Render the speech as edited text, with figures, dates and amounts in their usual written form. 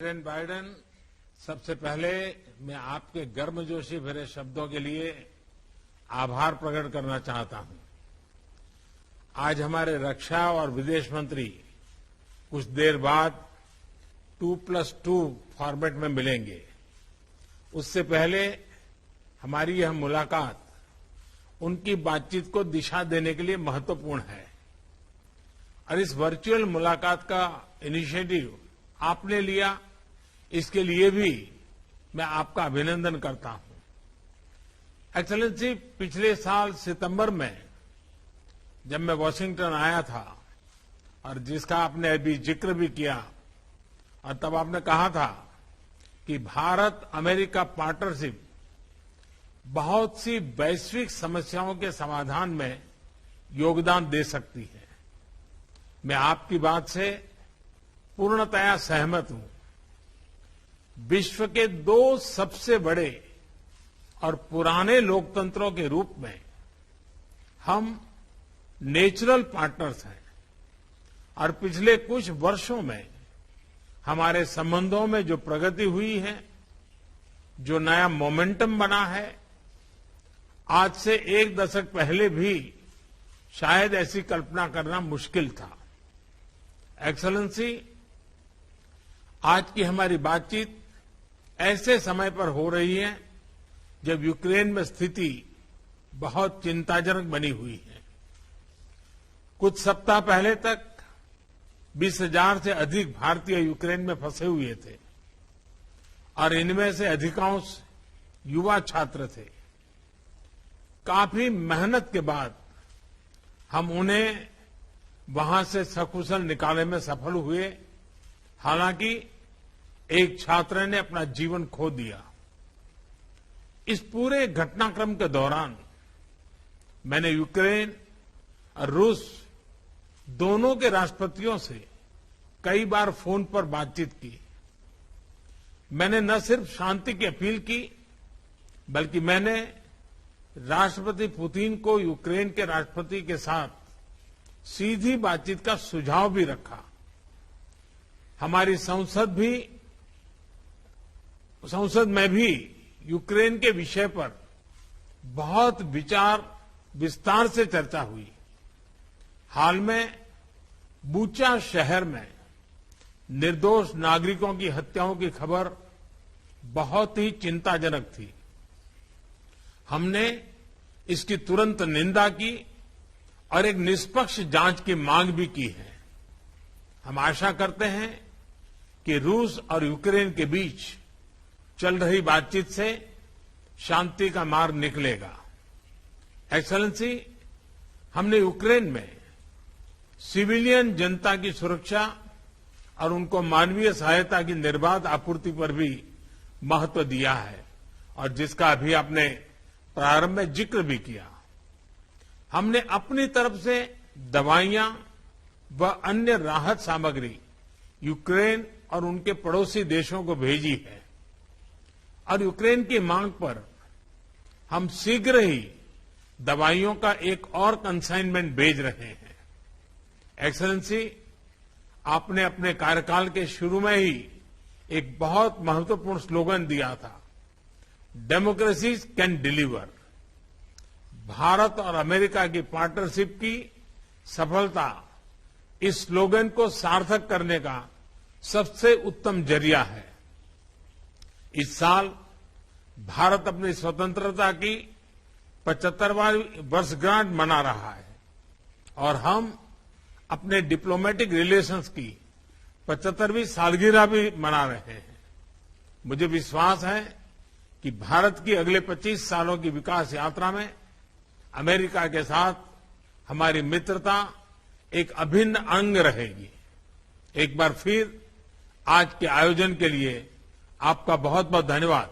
President Biden, सबसे पहले मैं आपके गर्मजोशी भरे शब्दों के लिए आभार प्रकट करना चाहता हूं। आज हमारे रक्षा और विदेश मंत्री कुछ देर बाद 2+2 फॉर्मेट में मिलेंगे। उससे पहले हमारी यह मुलाकात उनकी बातचीत को दिशा देने के लिए महत्वपूर्ण है और इस वर्चुअल मुलाकात का इनिशिएटिव आपने लिया, इसके लिए भी मैं आपका अभिनंदन करता हूं। एक्सेलेंसी, पिछले साल सितंबर में जब मैं वॉशिंगटन आया था और जिसका आपने अभी जिक्र भी किया, और तब आपने कहा था कि भारत अमेरिका पार्टनरशिप बहुत सी वैश्विक समस्याओं के समाधान में योगदान दे सकती है। मैं आपकी बात से पूर्णतया सहमत हूं। विश्व के दो सबसे बड़े और पुराने लोकतंत्रों के रूप में हम नेचुरल पार्टनर्स हैं और पिछले कुछ वर्षों में हमारे संबंधों में जो प्रगति हुई है, जो नया मोमेंटम बना है, आज से एक दशक पहले भी शायद ऐसी कल्पना करना मुश्किल था। एक्सेलेंसी, आज की हमारी बातचीत ऐसे समय पर हो रही है जब यूक्रेन में स्थिति बहुत चिंताजनक बनी हुई है। कुछ सप्ताह पहले तक 20,000 से अधिक भारतीय यूक्रेन में फंसे हुए थे और इनमें से अधिकांश युवा छात्र थे। काफी मेहनत के बाद हम उन्हें वहां से सकुशल निकालने में सफल हुए। हालांकि एक छात्र ने अपना जीवन खो दिया। इस पूरे घटनाक्रम के दौरान मैंने यूक्रेन और रूस दोनों के राष्ट्रपतियों से कई बार फोन पर बातचीत की। मैंने न सिर्फ शांति की अपील की, बल्कि मैंने राष्ट्रपति पुतिन को यूक्रेन के राष्ट्रपति के साथ सीधी बातचीत का सुझाव भी रखा। हमारी संसद में भी यूक्रेन के विषय पर बहुत विस्तार से चर्चा हुई। हाल में बूचा शहर में निर्दोष नागरिकों की हत्याओं की खबर बहुत ही चिंताजनक थी। हमने इसकी तुरंत निंदा की और एक निष्पक्ष जांच की मांग भी की है। हम आशा करते हैं कि रूस और यूक्रेन के बीच चल रही बातचीत से शांति का मार्ग निकलेगा। एक्सेलेंसी, हमने यूक्रेन में सिविलियन जनता की सुरक्षा और उनको मानवीय सहायता की निर्बाध आपूर्ति पर भी महत्व दिया है और जिसका अभी आपने प्रारंभ में जिक्र भी किया। हमने अपनी तरफ से दवाइयां व अन्य राहत सामग्री यूक्रेन और उनके पड़ोसी देशों को भेजी है और यूक्रेन की मांग पर हम शीघ्र ही दवाइयों का एक और कंसाइनमेंट भेज रहे हैं। एक्सेलेंसी, आपने अपने कार्यकाल के शुरू में ही एक बहुत महत्वपूर्ण स्लोगन दिया था, डेमोक्रेसी कैन डिलीवर। भारत और अमेरिका की पार्टनरशिप की सफलता इस स्लोगन को सार्थक करने का सबसे उत्तम जरिया है। इस साल भारत अपनी स्वतंत्रता की 75वीं वर्षगांठ मना रहा है और हम अपने डिप्लोमेटिक रिलेशंस की 75वीं सालगिरह भी मना रहे हैं। मुझे विश्वास है कि भारत की अगले 25 सालों की विकास यात्रा में अमेरिका के साथ हमारी मित्रता एक अभिन्न अंग रहेगी। एक बार फिर आज के आयोजन के लिए आपका बहुत बहुत धन्यवाद।